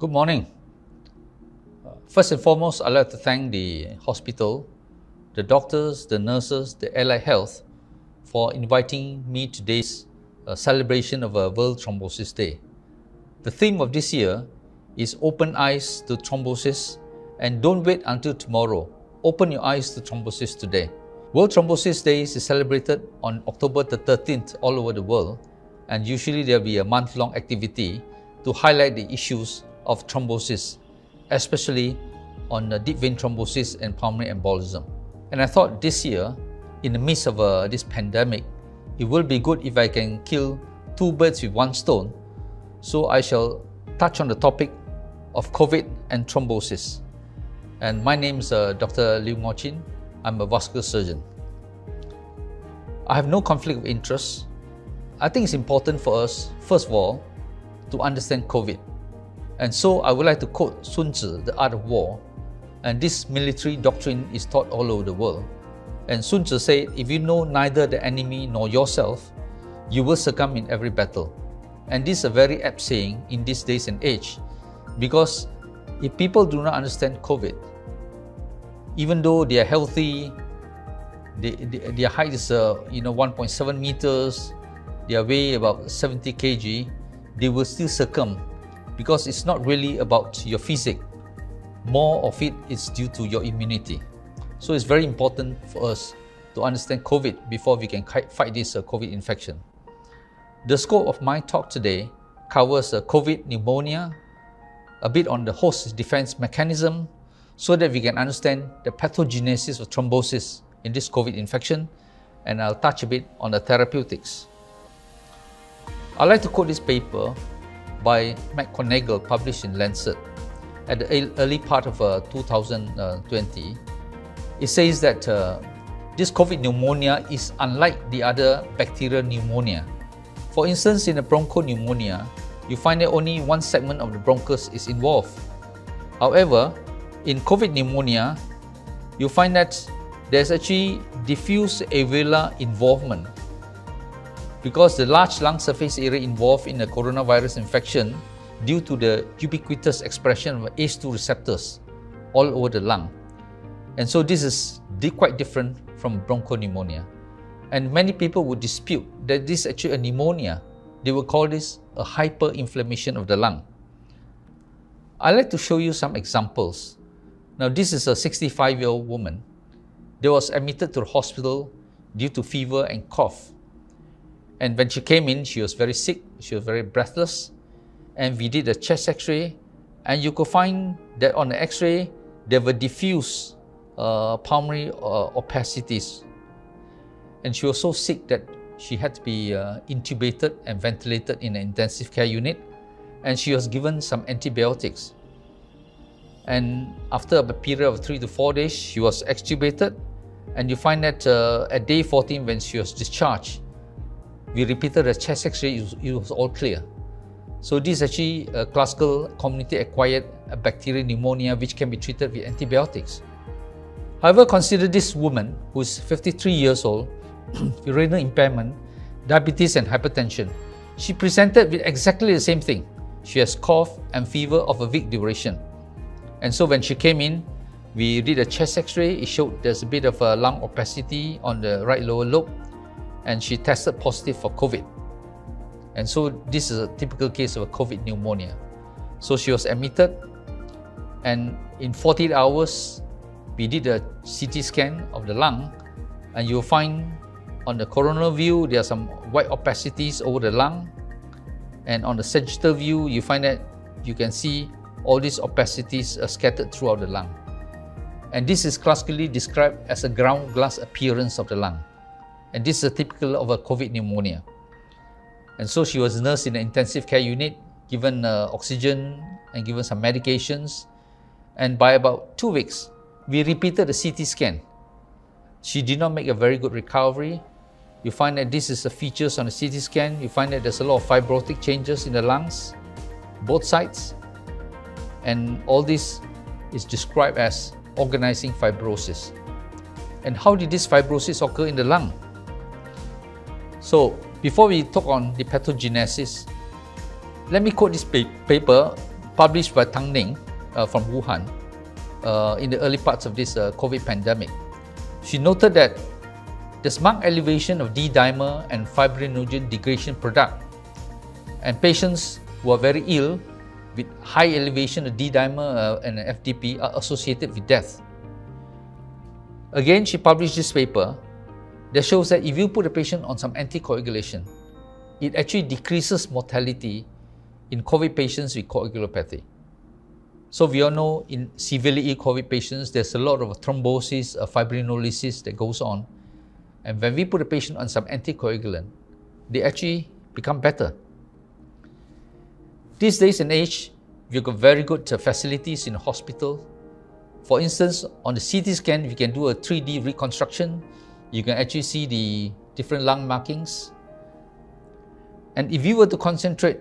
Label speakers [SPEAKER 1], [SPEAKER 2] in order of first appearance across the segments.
[SPEAKER 1] Good morning. First and foremost, I'd like to thank the hospital, the doctors, the nurses, the allied health for inviting me to today's celebration of World Thrombosis Day. The theme of this year is Open Eyes to Thrombosis, and don't wait until tomorrow. Open your eyes to thrombosis today. World Thrombosis Day is celebrated on October the 13th all over the world, and usually there will be a month-long activity to highlight the issues of thrombosis, especially on deep vein thrombosis and pulmonary embolism. And I thought this year, in the midst of this pandemic, it will be good if I can kill two birds with one stone. So I shall touch on the topic of COVID and thrombosis. And my name is Dr. Liew Ngoh Chin. I'm a vascular surgeon. I have no conflict of interest. I think it's important for us, first of all, to understand COVID. And so I would like to quote Sun Tzu, The Art of War. And this military doctrine is taught all over the world. And Sun Tzu said, if you know neither the enemy nor yourself, you will succumb in every battle. And this is a very apt saying in these days and age, because if people do not understand COVID, even though they are healthy, their height is 1.7 meters, they weigh about 70 kg, they will still succumb, because it's not really about your physique. More of it is due to your immunity. So it's very important for us to understand COVID before we can fight this COVID infection. The scope of my talk today covers COVID pneumonia, a bit on the host defense mechanism, so that we can understand the pathogenesis of thrombosis in this COVID infection, and I'll touch a bit on the therapeutics. I'd like to quote this paper by McConaughey published in Lancet at the early part of 2020. It says that this COVID pneumonia is unlike the other bacterial pneumonia. For instance, in a bronchopneumonia, you find that only one segment of the bronchus is involved. However, in COVID pneumonia, you find that there's actually diffuse alveolar involvement, because the large lung surface area involved in the coronavirus infection due to the ubiquitous expression of ACE2 receptors all over the lung. And so this is quite different from bronchopneumonia. And many people would dispute that this is actually a pneumonia. They will call this a hyperinflammation of the lung. I'd like to show you some examples. Now, this is a 65-year-old woman. They was admitted to the hospital due to fever and cough. And when she came in, she was very sick, she was very breathless. And we did a chest x-ray, and you could find that on the x-ray, there were diffuse pulmonary opacities. And she was so sick that she had to be intubated and ventilated in an intensive care unit, and she was given some antibiotics. And after a period of 3 to 4 days, she was extubated, and you find that at day 14, when she was discharged, we repeated the chest x-ray, it was all clear. So this is actually a classical community-acquired bacterial pneumonia which can be treated with antibiotics. However, consider this woman who is 53 years old, with renal impairment, diabetes and hypertension. She presented with exactly the same thing. She has cough and fever of a week duration. And so when she came in, we did a chest x-ray. It showed there's a bit of a lung opacity on the right lower lobe, and she tested positive for COVID. And so this is a typical case of a COVID pneumonia. So she was admitted, and in 48 hours, we did a CT scan of the lung, and you'll find on the coronal view, there are some white opacities over the lung. And on the sagittal view, you find that you can see all these opacities are scattered throughout the lung. And this is classically described as a ground glass appearance of the lung. And this is typical of a COVID pneumonia. And so she was nursed in an intensive care unit, given oxygen and given some medications. And by about 2 weeks, we repeated the CT scan. She did not make a very good recovery. You find that this is the features on the CT scan. You find that there's a lot of fibrotic changes in the lungs, both sides. And all this is described as organizing fibrosis. And how did this fibrosis occur in the lung? So, before we talk on the pathogenesis, let me quote this paper published by Tang Ning from Wuhan in the early parts of this COVID pandemic. She noted that there's marked elevation of D-dimer and fibrinogen degradation product, and patients who are very ill with high elevation of D-dimer and FDP are associated with death. Again, she published this paper that shows that if you put a patient on some anticoagulation, it actually decreases mortality in COVID patients with coagulopathy. So we all know in severely ill COVID patients, there's a lot of thrombosis, fibrinolysis that goes on. And when we put a patient on some anticoagulant, they actually become better. These days and age, we've got very good facilities in the hospital. For instance, on the CT scan, we can do a 3D reconstruction. You can actually see the different lung markings. And if you were to concentrate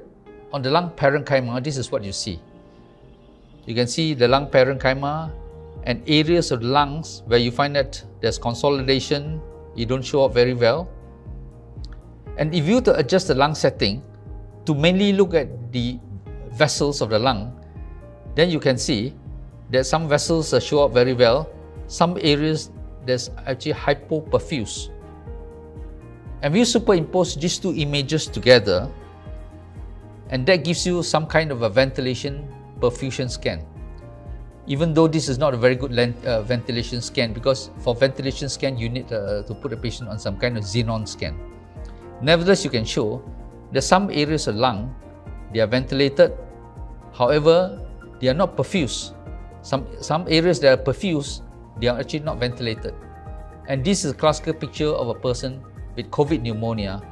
[SPEAKER 1] on the lung parenchyma, this is what you see. You can see the lung parenchyma and areas of the lungs where you find that there's consolidation, you don't show up very well. And if you were to adjust the lung setting to mainly look at the vessels of the lung, then you can see that some vessels show up very well, some areas there's actually hypoperfuse. And we superimpose these two images together, and that gives you some kind of a ventilation perfusion scan. Even though this is not a very good ventilation scan, because for ventilation scan you need to put a patient on some kind of xenon scan. Nevertheless, you can show that some areas of lung, they are ventilated, however, they are not perfused. Some areas that are perfused, they are actually not ventilated. And this is a classical picture of a person with COVID pneumonia.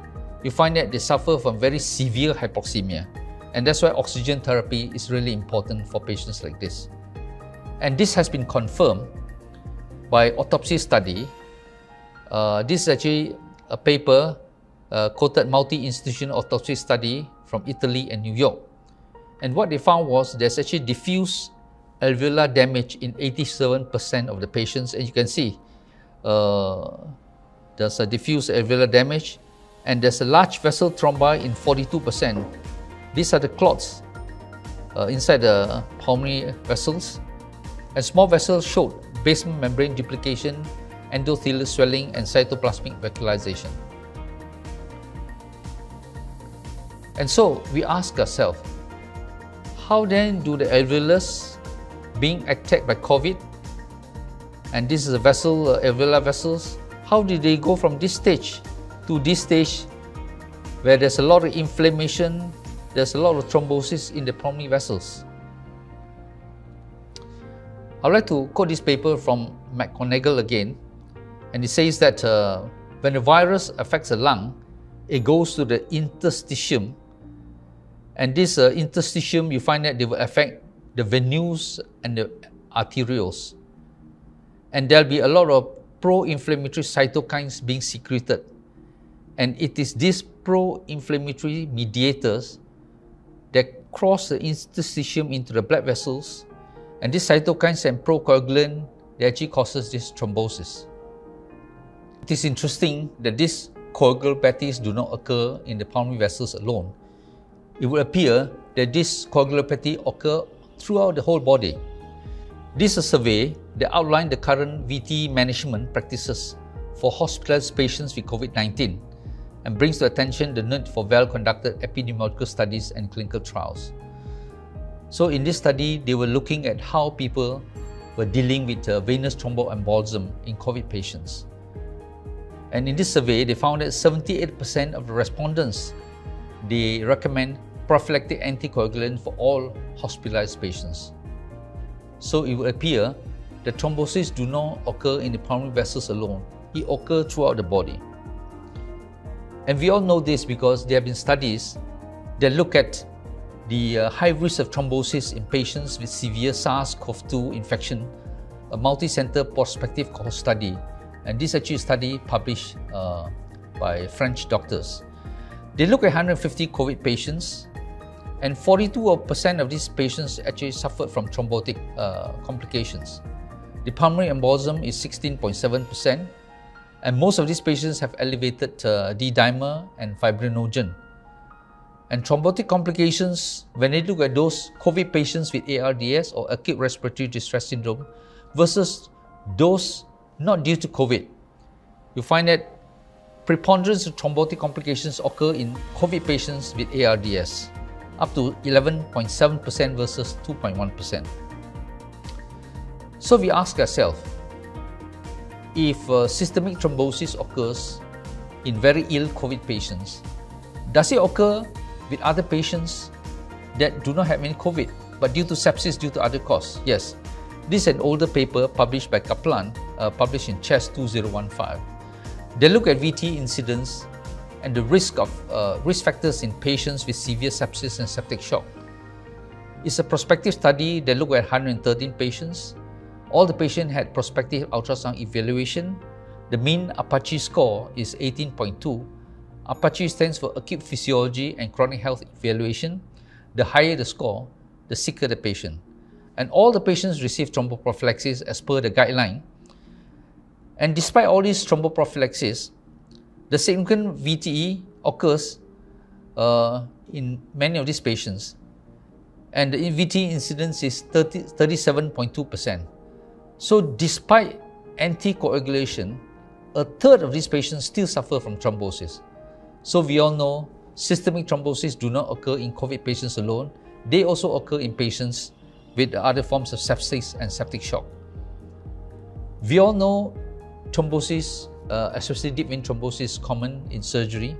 [SPEAKER 1] You find that they suffer from very severe hypoxemia. And that's why oxygen therapy is really important for patients like this. And this has been confirmed by autopsy study. This is actually a paper quoted multi-institution autopsy study from Italy and New York. And what they found was there's actually diffuse alveolar damage in 87% of the patients. And you can see there's a diffuse alveolar damage, and there's a large vessel thrombi in 42%. These are the clots inside the pulmonary vessels. And small vessels showed basement membrane duplication, endothelial swelling, and cytoplasmic vacuolization. And so we ask ourselves, how then do the alveolus being attacked by COVID, and this is a vessel, alveolar vessels, how did they go from this stage to this stage where there's a lot of inflammation, there's a lot of thrombosis in the pulmonary vessels? I'd like to quote this paper from McGonigal again, and it says that when the virus affects the lung, it goes to the interstitium, and this interstitium, you find that they will affect the venules and the arterioles, and there'll be a lot of pro-inflammatory cytokines being secreted, and it is these pro-inflammatory mediators that cross the interstitium into the blood vessels, and these cytokines and procoagulant, they actually causes this thrombosis. It is interesting that these coagulopathies do not occur in the pulmonary vessels alone. It would appear that this coagulopathy occur throughout the whole body. This is a survey that outlined the current VT management practices for hospitalized patients with COVID-19 and brings to attention the need for well-conducted epidemiological studies and clinical trials. So in this study, they were looking at how people were dealing with venous thromboembolism in COVID patients. And in this survey, they found that 78% of the respondents, they recommend prophylactic anticoagulant for all hospitalized patients. So it would appear that thrombosis do not occur in the pulmonary vessels alone. It occurs throughout the body. And we all know this because there have been studies that look at the high risk of thrombosis in patients with severe SARS-CoV-2 infection, a multi-center prospective cohort study. And this actually study published by French doctors. They look at 150 COVID patients, and 42% of these patients actually suffered from thrombotic complications. The pulmonary embolism is 16.7%, and most of these patients have elevated D-dimer and fibrinogen. And thrombotic complications, when they look at those COVID patients with ARDS or acute respiratory distress syndrome versus those not due to COVID, you find that preponderance of thrombotic complications occur in COVID patients with ARDS, up to 11.7% versus 2.1%. So we ask ourselves, if systemic thrombosis occurs in very ill COVID patients, does it occur with other patients that do not have any COVID, but due to sepsis, due to other cause? Yes. This is an older paper published by Kaplan, published in Chest 2015. They look at VTE incidence and the risk factors in patients with severe sepsis and septic shock. It's a prospective study that looked at 113 patients. All the patients had prospective ultrasound evaluation. The mean Apache score is 18.2. Apache stands for acute physiology and chronic health evaluation. The higher the score, the sicker the patient. And all the patients received thromboprophylaxis as per the guideline. And despite all these thromboprophylaxis, the significant VTE occurs in many of these patients. And the VTE incidence is 37.2%. So despite anticoagulation, a third of these patients still suffer from thrombosis. So we all know systemic thrombosis do not occur in COVID patients alone. They also occur in patients with other forms of sepsis and septic shock. We all know thrombosis, especially deep vein thrombosis, is common in surgery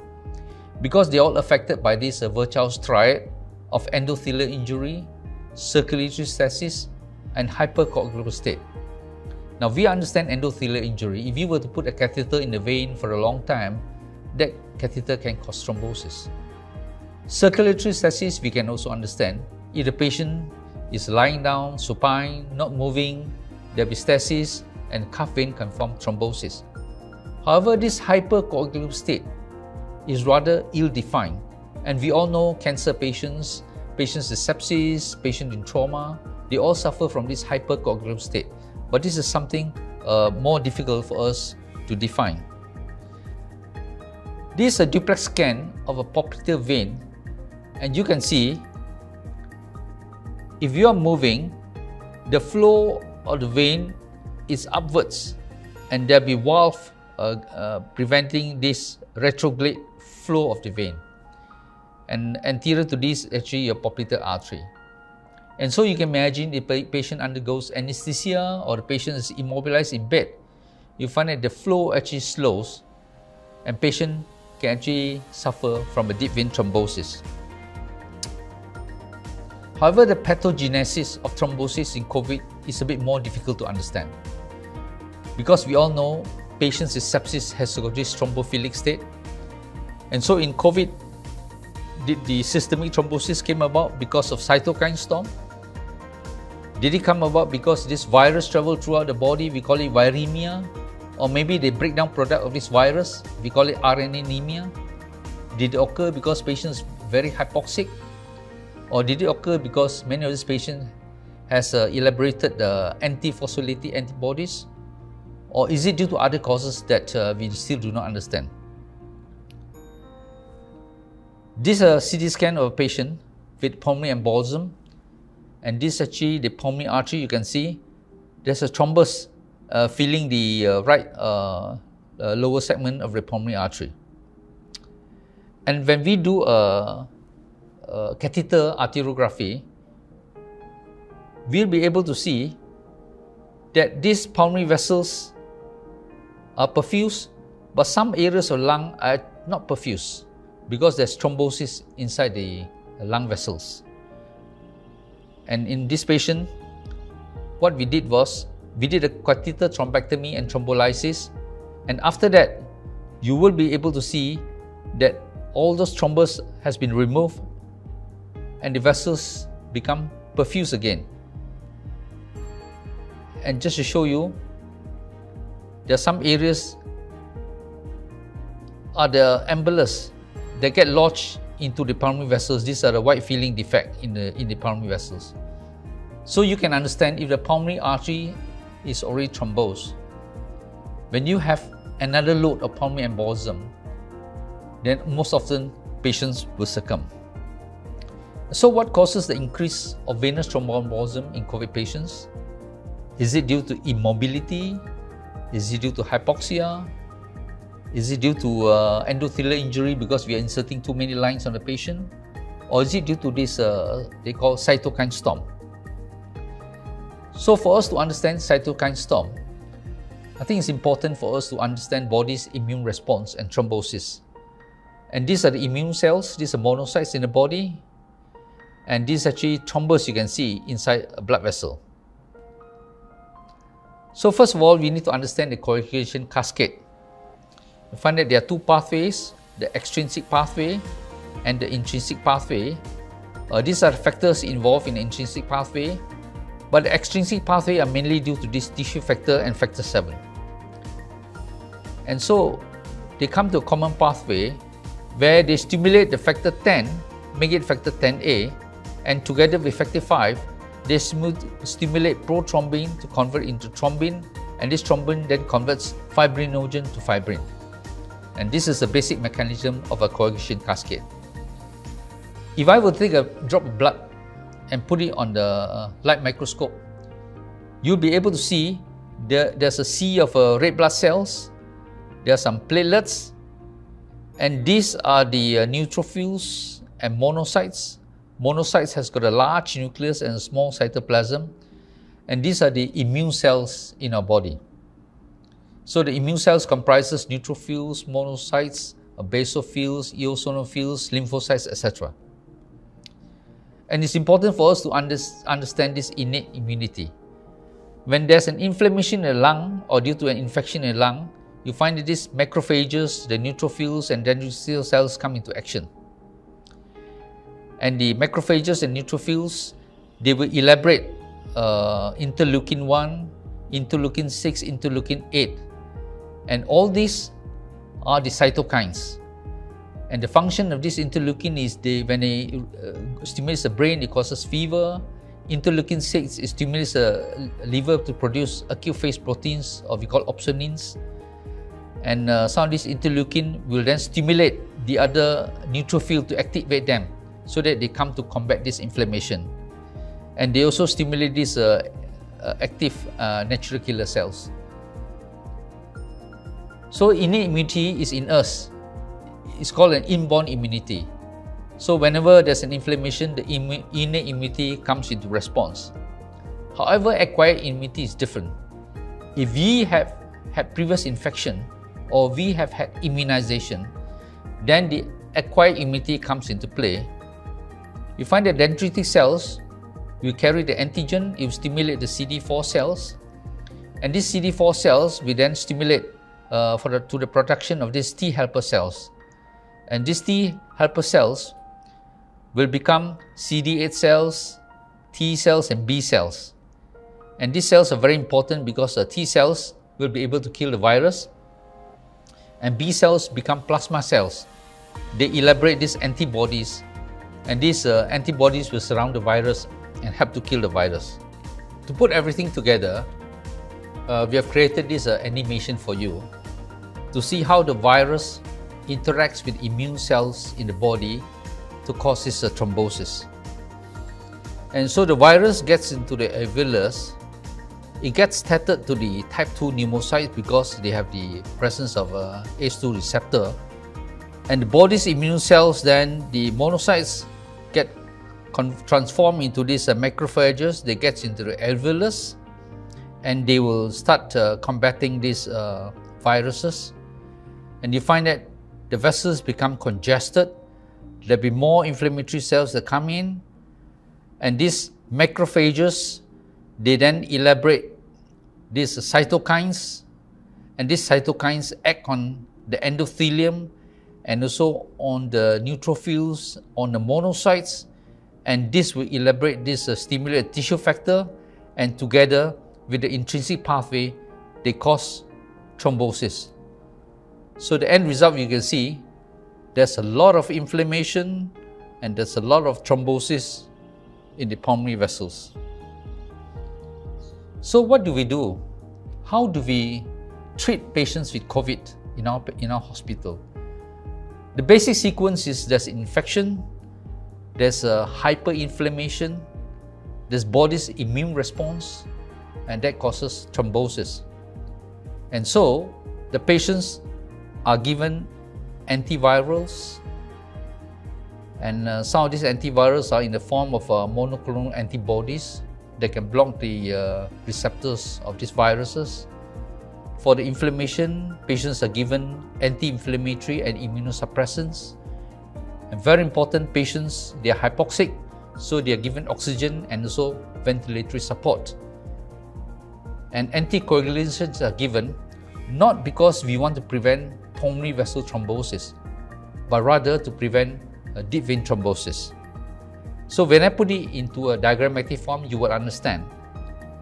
[SPEAKER 1] because they're all affected by this Virchow's triad of endothelial injury, circulatory stasis, and hypercoagulable state. Now, we understand endothelial injury. If you were to put a catheter in the vein for a long time, that catheter can cause thrombosis. Circulatory stasis, we can also understand. If the patient is lying down, supine, not moving, there will be stasis, and cuff vein can form thrombosis. However, this hypercoagulable state is rather ill-defined. And we all know cancer patients, patients with sepsis, patients in trauma, they all suffer from this hypercoagulable state. But this is something more difficult for us to define. This is a duplex scan of a popliteal vein, and you can see if you are moving, the flow of the vein is upwards, and there will be valve preventing this retrograde flow of the vein. And anterior to this is actually your popliteal artery. And so you can imagine if a patient undergoes anesthesia or the patient is immobilized in bed, you find that the flow actually slows and patient can actually suffer from a deep vein thrombosis. However, the pathogenesis of thrombosis in COVID is a bit more difficult to understand because we all know patients with sepsis has got this thrombophilic state. And so in COVID, did the systemic thrombosis came about because of cytokine storm? Did it come about because this virus traveled throughout the body? We call it viremia. Or maybe they break down product of this virus. We call it RNA anemia. Did it occur because patients very hypoxic? Or did it occur because many of these patients has elaborated antiphospholipid antibodies? Or is it due to other causes that we still do not understand? This is a CT scan of a patient with pulmonary embolism, and this is actually the pulmonary artery. You can see there's a thrombus filling the right lower segment of the pulmonary artery. And when we do a catheter arteriography, we'll be able to see that these pulmonary vessels are perfused, but some areas of lung are not perfused because there's thrombosis inside the lung vessels. And in this patient, what we did was, we did a catheter thrombectomy and thrombolysis, and after that, you will be able to see that all those thrombus has been removed and the vessels become perfused again. And just to show you, there are some areas are the embolus that get lodged into the pulmonary vessels. These are the white filling defect in the pulmonary vessels. So you can understand if the pulmonary artery is already thrombosed, when you have another load of pulmonary embolism, then most often patients will succumb. So what causes the increase of venous thromboembolism in COVID patients? Is it due to immobility? Is it due to hypoxia? Is it due to endothelial injury because we are inserting too many lines on the patient? Or is it due to this, they call cytokine storm? So for us to understand cytokine storm, I think it's important for us to understand body's immune response and thrombosis. And these are the immune cells, these are monocytes in the body, and these actually thrombus you can see inside a blood vessel. So first of all, we need to understand the coagulation cascade. We find that there are two pathways, the extrinsic pathway and the intrinsic pathway. These are factors involved in the intrinsic pathway, but the extrinsic pathway are mainly due to this tissue factor and factor 7. And so they come to a common pathway where they stimulate the factor 10, make it factor 10A, and together with factor 5, they stimulate prothrombin to convert into thrombin, and this thrombin then converts fibrinogen to fibrin. And this is the basic mechanism of a coagulation cascade. If I were to take a drop of blood and put it on the light microscope, you'll be able to see there's a sea of red blood cells, there are some platelets, and these are the neutrophils and monocytes. Monocytes has got a large nucleus and a small cytoplasm, and these are the immune cells in our body. So the immune cells comprises neutrophils, monocytes, basophils, eosinophils, lymphocytes, etc. And it's important for us to understand this innate immunity. When there's an inflammation in the lung or due to an infection in the lung, you find that these macrophages, the neutrophils and dendritic cells come into action. And the macrophages and neutrophils, they will elaborate interleukin 1, interleukin 6, interleukin 8. And all these are the cytokines. And the function of this interleukin is when it stimulates the brain, it causes fever. Interleukin 6 stimulates the liver to produce acute phase proteins, or we call opsonins. And some of these interleukin will then stimulate the other neutrophil to activate them so that they come to combat this inflammation. And they also stimulate these active natural killer cells. So innate immunity is in us. It's called an inborn immunity. So whenever there's an inflammation, the innate immunity comes into response. However, acquired immunity is different. If we have had previous infection or we have had immunization, then the acquired immunity comes into play. You find that dendritic cells will carry the antigen, it will stimulate the CD4 cells, and these CD4 cells will then stimulate to the production of these T helper cells. And these T helper cells will become CD8 cells, T cells and B cells. And these cells are very important because T cells will be able to kill the virus, and B cells become plasma cells. They elaborate these antibodies, and these antibodies will surround the virus and help to kill the virus. To put everything together, we have created this animation for you to see how the virus interacts with immune cells in the body to cause this thrombosis. And so the virus gets into the alveolus, it gets tethered to the type 2 pneumocytes because they have the presence of ACE2 receptor. And the body's immune cells, then the monocytes get transformed into these macrophages. They get into the alveolus and they will start combating these viruses. And you find that the vessels become congested, there'll be more inflammatory cells that come in, and these macrophages, they then elaborate these cytokines, and these cytokines act on the endothelium and also on the neutrophils, on the monocytes, and this will elaborate this stimulate tissue factor, and together with the intrinsic pathway, they cause thrombosis. So the end result, you can see there's a lot of inflammation and there's a lot of thrombosis in the pulmonary vessels. So what do we do? How do we treat patients with COVID in our hospital? The basic sequence is there's infection, there's a hyperinflammation, there's body's immune response, and that causes thrombosis. And so the patients are given antivirals, and some of these antivirals are in the form of monoclonal antibodies that can block the receptors of these viruses. For the inflammation, patients are given anti-inflammatory and immunosuppressants. And very important, patients, they are hypoxic, so they are given oxygen and also ventilatory support. And anticoagulations are given not because we want to prevent pulmonary vessel thrombosis, but rather to prevent deep vein thrombosis. So when I put it into a diagrammatic form, you will understand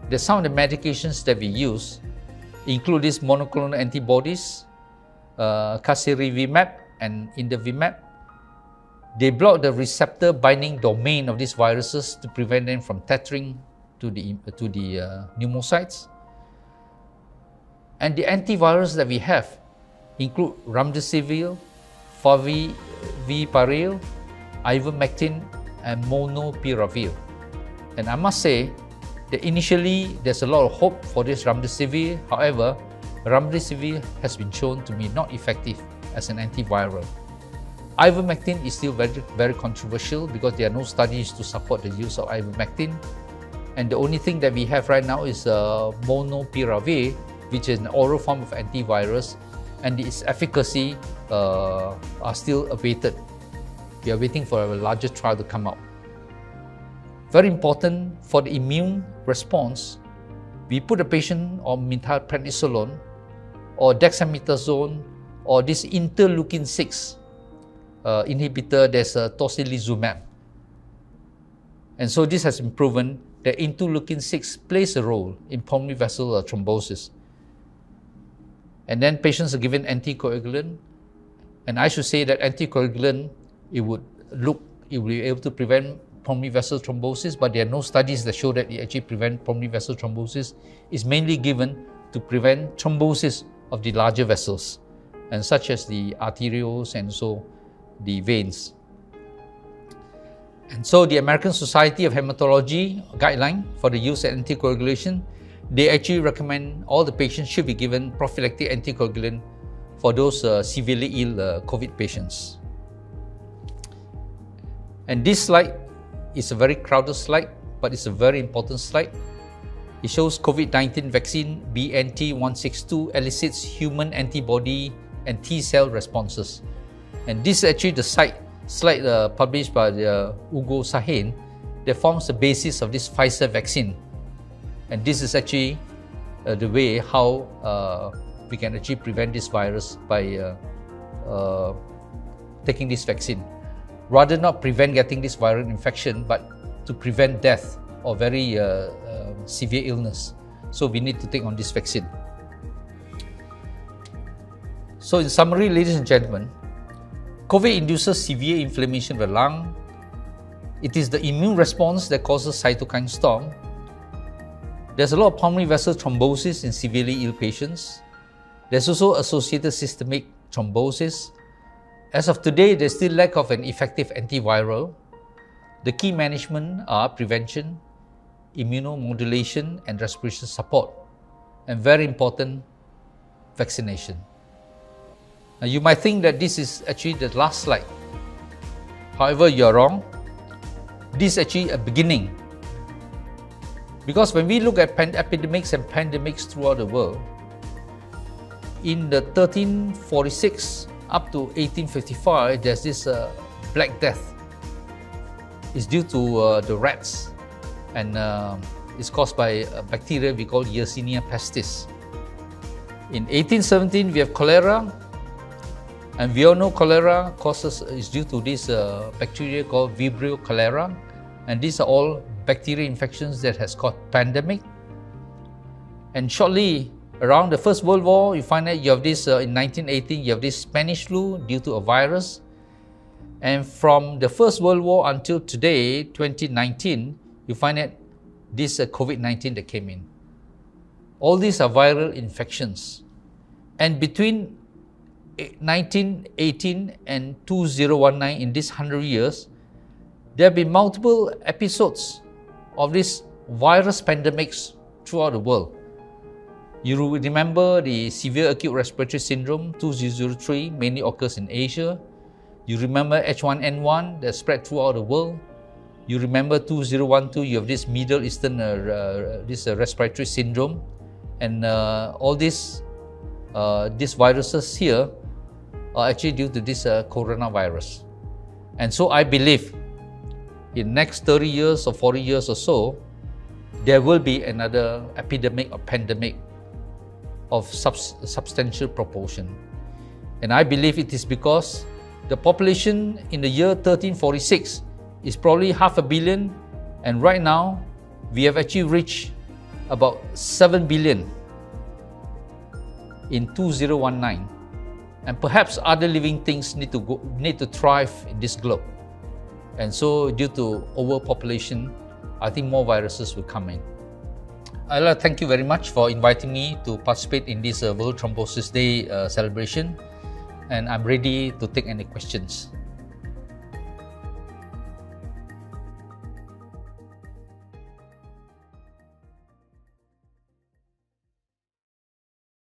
[SPEAKER 1] that some of the medications that we use include these monoclonal antibodies, casirivimab and indovimab. They block the receptor binding domain of these viruses to prevent them from tethering to the pneumocytes. And the antivirals that we have include remdesivir, favipiravir, ivermectin, and molnupiravir. And I must say that initially there's a lot of hope for this remdesivir. However, remdesivir has been shown to be not effective as an antiviral. Ivermectin is still very controversial because there are no studies to support the use of ivermectin. And the only thing that we have right now is molnupiravir, which is an oral form of antivirus, and its efficacy are still awaited. We are waiting for a larger trial to come out. Very important for the immune response, we put a patient on methylprednisolone or dexamethasone or this interleukin-6 inhibitor, there's tocilizumab. And so this has been proven that interleukin-6 plays a role in pulmonary vessel thrombosis. And then patients are given anticoagulant, and I should say that anticoagulant, it will be able to prevent pulmonary vessel thrombosis, but there are no studies that show that it actually prevents pulmonary vessel thrombosis. It's mainly given to prevent thrombosis of the larger vessels, and such as the arterioles and so the veins. And so the American Society of Hematology guideline for the use of anticoagulation, they actually recommend all the patients should be given prophylactic anticoagulant for those severely ill COVID patients. And this slide is a very crowded slide, but it's a very important slide. It shows COVID-19 vaccine BNT162 elicits human antibody and T-cell responses. And this is actually the slide published by Liew Ngoh Chin that forms the basis of this Pfizer vaccine. And this is actually the way how we can actually prevent this virus by taking this vaccine. Rather not prevent getting this viral infection, but to prevent death or very severe illness. So we need to take on this vaccine. So in summary, ladies and gentlemen, COVID induces severe inflammation of the lung. It is the immune response that causes cytokine storm. There's a lot of pulmonary vessel thrombosis in severely ill patients. There's also associated systemic thrombosis. As of today, there's still lack of an effective antiviral. The key management are prevention, immunomodulation, and respiration support. And very important, vaccination. Now, you might think that this is actually the last slide. However, you're wrong. This is actually a beginning. Because when we look at epidemics and pandemics throughout the world, in the 1346 up to 1855, there's this Black Death. It's due to the rats, and it's caused by a bacteria we call Yersinia pestis. In 1817, we have cholera, and we all know cholera is due to this bacteria called Vibrio cholera, and these are all bacterial infections that has caused pandemic. And shortly around the First World War, you find that you have this in 1918, you have this Spanish flu due to a virus. And from the First World War until today, 2019, you find that this COVID-19 that came in. All these are viral infections. And between 1918 and 2019, in this 100 years, there have been multiple episodes of these virus pandemics throughout the world. You remember the severe acute respiratory syndrome 2003 mainly occurs in Asia. You remember H1N1 that spread throughout the world. You remember 2012, you have this Middle Eastern respiratory syndrome, and all these viruses here are actually due to this coronavirus. And so I believe in next 30 years or 40 years or so, there will be another epidemic or pandemic of substantial proportion. And I believe it is because the population in the year 1346 is probably 500 million, and right now we have actually reached about 7 billion in 2019, and perhaps other living things need to thrive in this globe. And so due to overpopulation, I think more viruses will come in. I'd like to thank you very much for inviting me to participate in this World Thrombosis Day celebration, and I'm ready to take any questions.